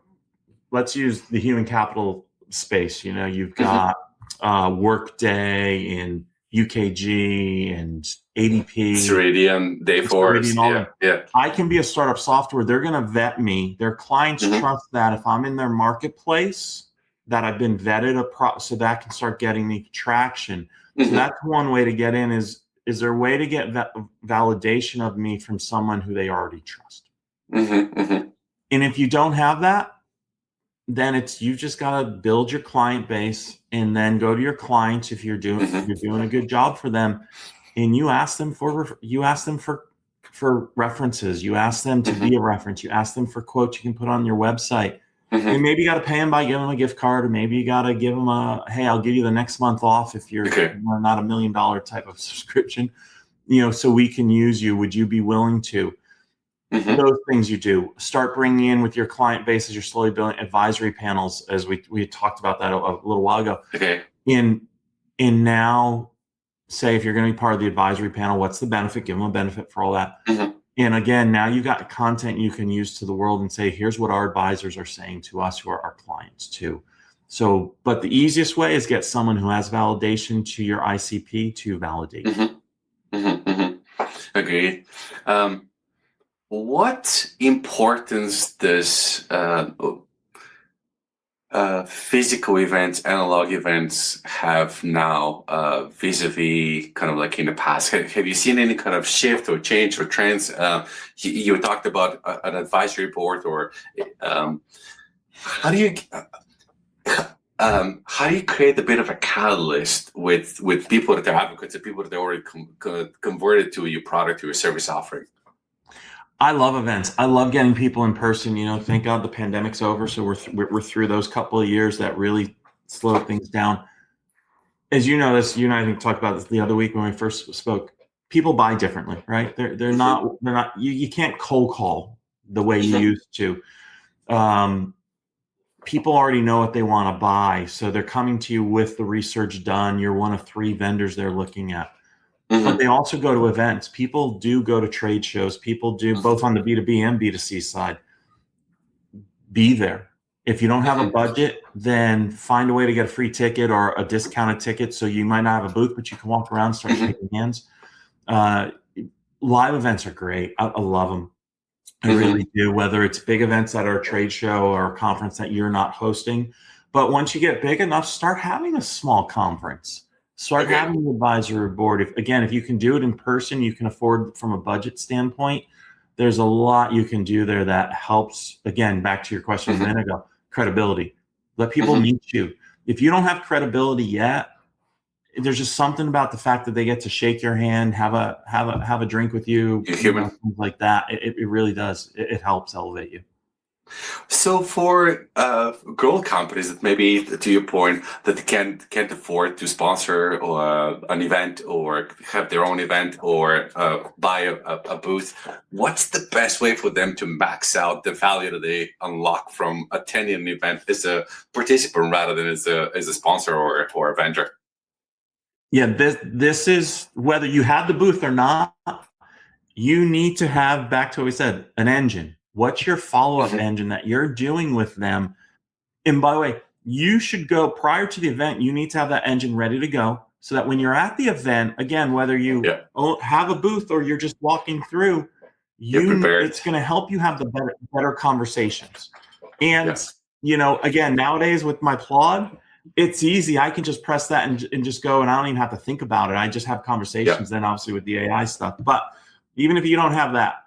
let's use the human capital space. You know, you've got Workday and UKG and ADP. Ceridian, Dayforce. Yeah. I can be a startup software. They're going to vet me. Their clients trust that if I'm in their marketplace, that I've been vetted so that can start getting me traction. So that's one way to get in. Is there a way to get validation of me from someone who they already trust? And if you don't have that, then you've just got to build your client base and then go to your clients if you're doing a good job for them, and you ask them for references. You ask them to be a reference. You ask them for quotes you can put on your website. And maybe you got to pay them by giving them a gift card, or maybe you got to give them hey, I'll give you the next month off if you're not $1 million type of subscription, you know, so we can use you. Would you be willing to? Those things you do. Start bringing in with your client base as you're slowly building advisory panels, as we talked about that a little while ago. And now say, if you're going to be part of the advisory panel, what's the benefit? Give them a benefit for all that. And again, now you've got content you can use to the world and say, here's what our advisors are saying to us, who are our clients too. So, but the easiest way is get someone who has validation to your ICP to validate. Agreed. What importance does physical events, analog events have now vis-a-vis kind of like in the past? Have you seen any kind of shift or change or trends? You talked about an advisory board, or how do you create a bit of a catalyst with people that are advocates, and people that are already converted to your product or your service offering? I love events. I love getting people in person. You know, thank God the pandemic's over, so we're through those couple of years that really slowed things down. As you know, you and I talked about this the other week when we first spoke. People buy differently, right? They're not. You can't cold call the way you used to. People already know what they want to buy, so they're coming to you with the research done. You're one of 3 vendors they're looking at. But they also go to events. People do go to trade shows. People do, both on the B2B and B2C side. Be there. If you don't have a budget, then find a way to get a free ticket or a discounted ticket. So you might not have a booth, but you can walk around and start shaking hands. Live events are great. I love them. I really do, whether it's big events that are a trade show or a conference that you're not hosting. But once you get big enough, start having a small conference. Start having an advisory board. If you can do it in person, you can afford from a budget standpoint. There's a lot you can do there that helps. Again, back to your question a minute ago, credibility. Let people meet you. If you don't have credibility yet, there's just something about the fact that they get to shake your hand, have a drink with you, things like that. It really does. It helps elevate you. So for growth companies that maybe, to your point, that can't afford to sponsor an event or have their own event or buy a booth, what's the best way for them to max out the value that they unlock from attending an event as a participant rather than as a sponsor or a vendor? Yeah, this is whether you have the booth or not. You need to have, back to what we said, an engine. What's your follow-up engine that you're doing with them? And by the way, you should go prior to the event. You need to have that engine ready to go so that when you're at the event, again, whether you have a booth or you're just walking through, it's going to help you have the better conversations. And, again, nowadays with my Plaud, it's easy. I can just press that and just go, and I don't even have to think about it. I just have conversations then obviously with the AI stuff. But even if you don't have that,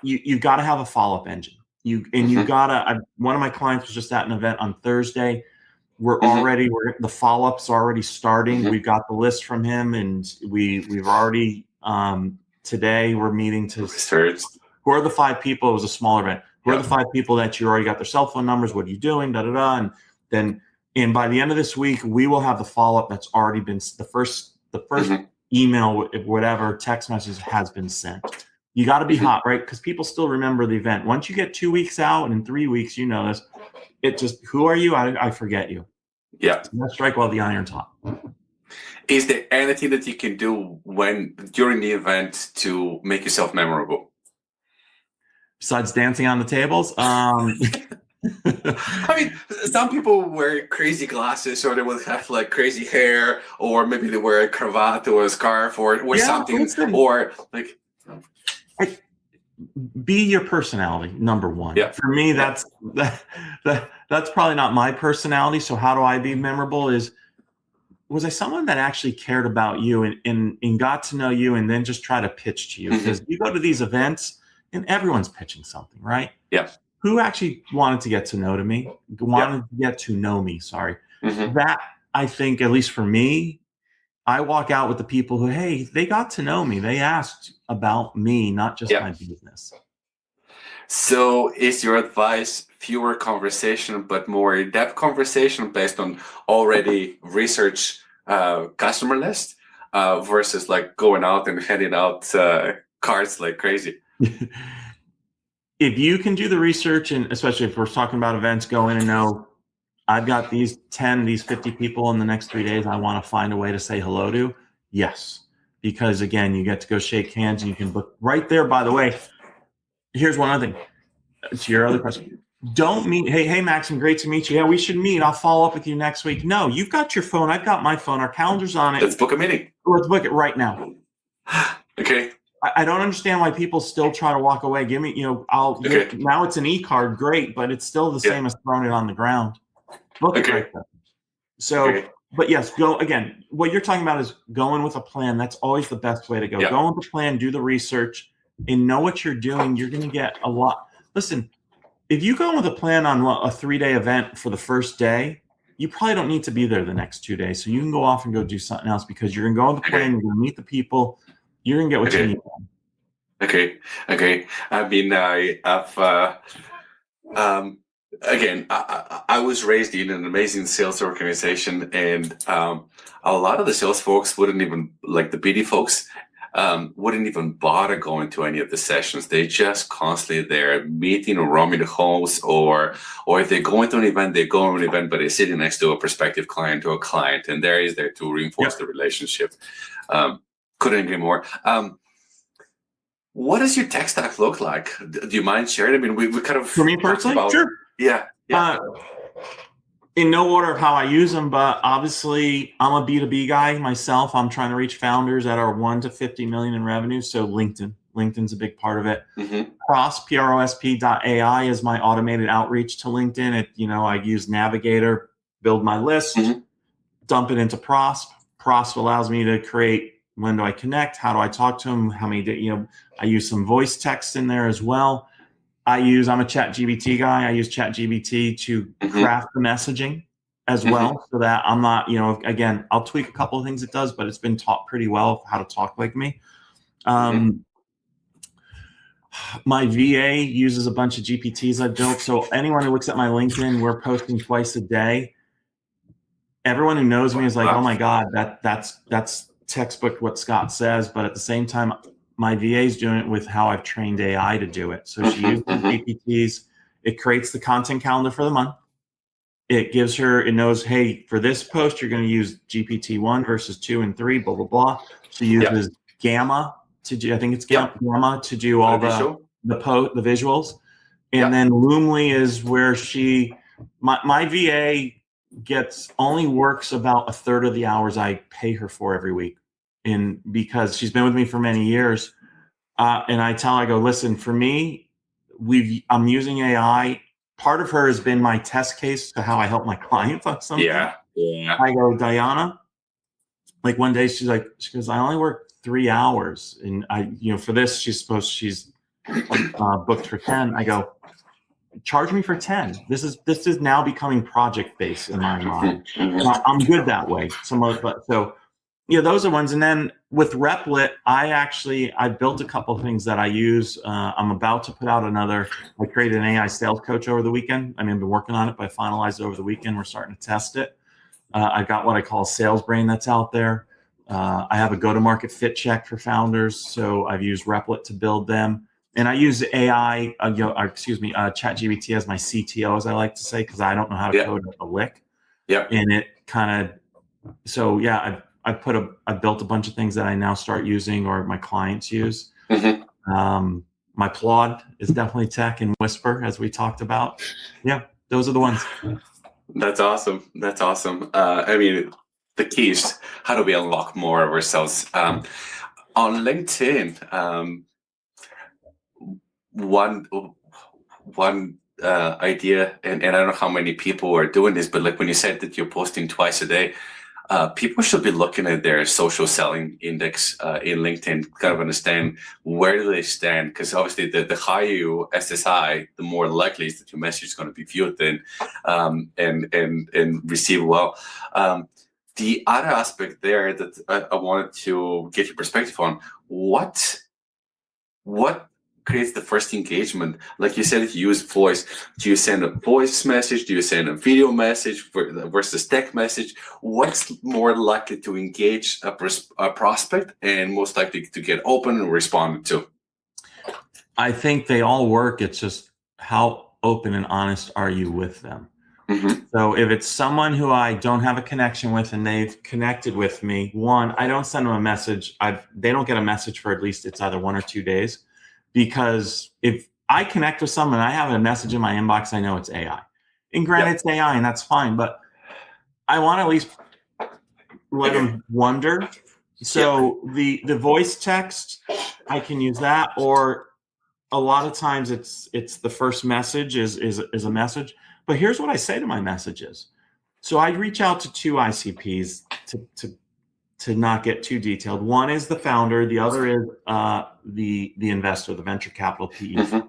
you've got to have a follow-up engine. You've got to. One of my clients was just at an event on Thursday. We're the follow-up's already starting. We've got the list from him, and we've already today we're meeting to who are the 5 people. It was a smaller event. Who are the 5 people that you already got their cell phone numbers? What are you doing? And by the end of this week, we will have the follow-up that's already been the first email, whatever text message has been sent. You got to be hot, right? Because people still remember the event. Once you get 2 weeks out and in 3 weeks, you know this. It just, who are you? I forget you. Yeah. Let's strike while the iron's hot. Is there anything that you can do during the event to make yourself memorable? Besides dancing on the tables? I mean, some people wear crazy glasses, or they will have like crazy hair, or maybe they wear a cravat or a scarf or something, or like. Be your personality, number one. Yeah. For me, that's probably not my personality. So how do I be memorable? Was I someone that actually cared about you and got to know you and then just try to pitch to you? Because you go to these events and everyone's pitching something, right? Yeah. Who actually wanted to get to know me? Sorry. That, I think, at least for me, I walk out with the people who, hey, they got to know me. They asked about me, not just my business. So is your advice fewer conversation, but more in-depth conversation based on already research customer list versus like going out and handing out cards like crazy? If you can do the research, and especially if we're talking about events, go in and know, I've got these 10, these 50 people in the next 3 days I want to find a way to say hello to. Yes. Because again, you get to go shake hands and you can book right there. By the way, here's one other thing to your other question. Don't meet, hey, Maxim, great to meet you. Yeah, we should meet. I'll follow up with you next week. No, you've got your phone. I've got my phone. Our calendar's on it. Let's book a meeting. Let's book it right now. Okay. I don't understand why people still try to walk away. Give me, now it's an e-card. Great. But it's still the same as throwing it on the ground. Book it right there. So, but yes, go again. What you're talking about is going with a plan. That's always the best way to go. Go with a plan, do the research, and know what you're doing. You're going to get a lot. Listen, if you go with a plan on a 3-day event for the first day, you probably don't need to be there the next 2 days. So you can go off and go do something else because you're going to go with the plan. You're going to meet the people. You're going to get what you need. Okay. I mean, again, I was raised in an amazing sales organization, and a lot of the sales folks wouldn't even, like the BD folks, wouldn't even bother going to any of the sessions. They just constantly there meeting or roaming the halls, or if they're going to an event, they go to an event, but they're sitting next to a prospective client or a client, and there is there to reinforce the relationship. Couldn't agree more. What does your tech stack look like? Do you mind sharing? I mean, we kind of... For me personally? Sure. Yeah. In no order of how I use them, but obviously I'm a B2B guy myself. I'm trying to reach founders that are 1 to 50 million in revenue. So LinkedIn's a big part of it. prosp.ai is my automated outreach to LinkedIn. I use Navigator, build my list, dump it into Prosp. Prospect allows me to create, when do I connect? How do I talk to them? How many, I use some voice text in there as well. I'm a ChatGPT guy. I use ChatGPT to craft the messaging as well, so that I'm not, again, I'll tweak a couple of things it does, but it's been taught pretty well how to talk like me. My VA uses a bunch of GPTs I built. So anyone who looks at my LinkedIn, we're posting twice a day. Everyone who knows me is like, oh my God, that's textbook what Scott says. But at the same time, my VA is doing it with how I've trained AI to do it. So she uses GPTs. It creates the content calendar for the month. It gives her, it knows, hey, for this post, you're going to use GPT-1 versus 2 and 3, blah, blah, blah. She uses Gamma to do, I think it's Gamma to do all the visuals. And then Loomly is where my VA only works about a third of the hours I pay her for every week. And because she's been with me for many years, and I go, listen, for me, I'm using AI. Part of her has been my test case to how I help my clients on something. Yeah. I go, Diana, like one day she goes, I only work 3 hours. And for this, she's booked for 10. I go, charge me for 10. This is now becoming project-based in my mind. I'm good that way. Those are ones. And then with Replit, I built a couple of things that I use. I'm about to put out I created an AI sales coach over the weekend. I've been working on it, but I finalized it over the weekend. We're starting to test it. I've got what I call a sales brain that's out there. I have a go-to-market fit check for founders. So I've used Replit to build them. And I use AI, ChatGPT as my CTO, as I like to say, because I don't know how to code a lick. And it I built a bunch of things that I now start using or my clients use. My Plaud is definitely tech and Whisper, as we talked about. Yeah, those are the ones. That's awesome. The key is how do we unlock more of ourselves? On LinkedIn, one idea, and I don't know how many people are doing this, but like when you said that you're posting twice a day, people should be looking at their social selling index in LinkedIn, kind of understand where do they stand, because obviously the higher you SSI, the more likely is that your message is going to be viewed and received well. The other aspect there that I wanted to get your perspective on, what creates the first engagement? Like you said, you use voice. Do you send a voice message? Do you send a video message versus text message? What's more likely to engage a prospect and most likely to get open and responded to? I think they all work. It's just how open and honest are you with them? So if it's someone who I don't have a connection with and they've connected with me, one, I don't send them a message. They don't get a message for at least it's either 1 or 2 days. Because if I connect with someone, I have a message in my inbox, I know it's AI. And granted, it's AI, and that's fine. But I want to at least let them wonder. So the voice text, I can use that. Or a lot of times it's the first message is a message. But here's what I say to my messages. So I reach out to 2 ICPs to not get too detailed. One is the founder, the other is the investor, the venture capital PE.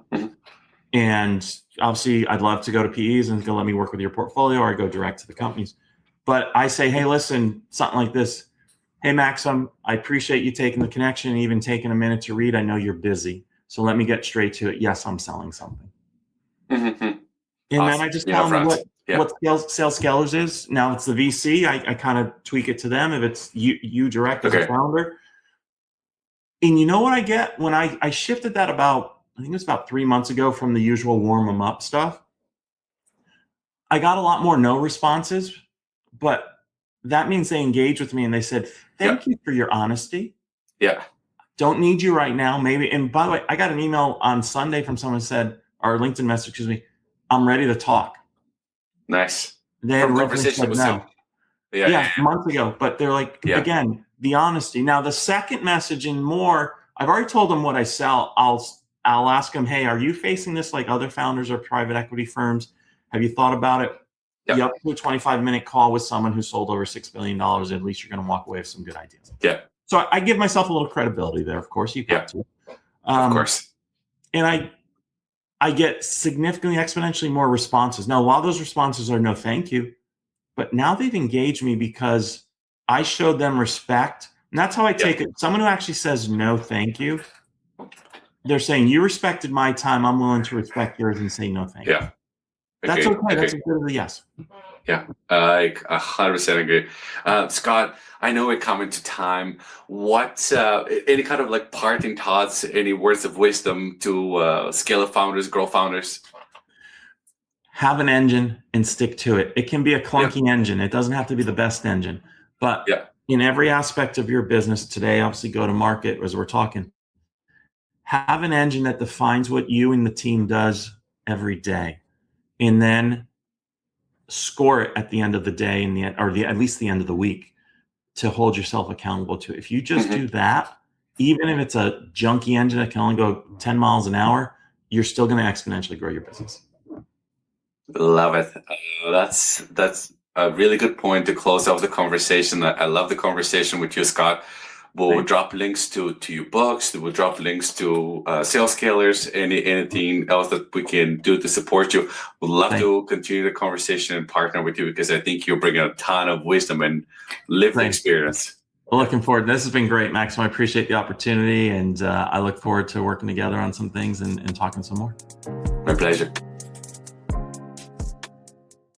And obviously, I'd love to go to PEs and go, let me work with your portfolio, or I go direct to the companies. But I say, hey, listen, something like this. Hey, Maxim, I appreciate you taking the connection and even taking a minute to read. I know you're busy. So let me get straight to it. Yes, I'm selling something. And then I just tell them what sales scalers is. Now it's the VC. I kind of tweak it to them if it's you direct as a founder. And you know what I get when I shifted that I think it was about 3 months ago from the usual warm them up stuff. I got a lot more no responses, but that means they engage with me and they said, thank you for your honesty. Don't need you right now. Maybe. And by the way, I got an email on Sunday from someone who said, or LinkedIn message, excuse me, I'm ready to talk. Nice. They had conversation with no. Months ago. But they're like, again, the honesty. Now the second message and more, I've already told them what I sell. I'll ask them, hey, are you facing this like other founders or private equity firms? Have you thought about it? you up to a 25-minute call with someone who sold over $6 billion, at least you're going to walk away with some good ideas. Yeah. So I give myself a little credibility there. Of course, you got to. Of course. And I get significantly exponentially more responses. Now, a lot of those responses are no thank you, but now they've engaged me because I showed them respect. And that's how I take it. Someone who actually says no thank you, they're saying, you respected my time, I'm willing to respect yours and say no thank you. That's okay. That's as good as a yes. Yeah, I 100% agree. Scott, I know we're coming to time. What, any kind of like parting thoughts, any words of wisdom to scale up founders, grow founders? Have an engine and stick to it. It can be a clunky engine. It doesn't have to be the best engine, but in every aspect of your business today, obviously go to market as we're talking, have an engine that defines what you and the team does every day. And then score it at the end of the day at least the end of the week to hold yourself accountable to. If you just do that, even if it's a junky engine that can only go 10 miles an hour, you're still going to exponentially grow your business. Love it. That's a really good point to close out the conversation. I love the conversation with you, Scott. We'll drop links to your books. We'll drop links to sales scalers, anything else that we can do to support you. We'd love to continue the conversation and partner with you because I think you're bringing a ton of wisdom and lived experience. Well, looking forward. This has been great, Maxim. I appreciate the opportunity, and I look forward to working together on some things and talking some more. My pleasure.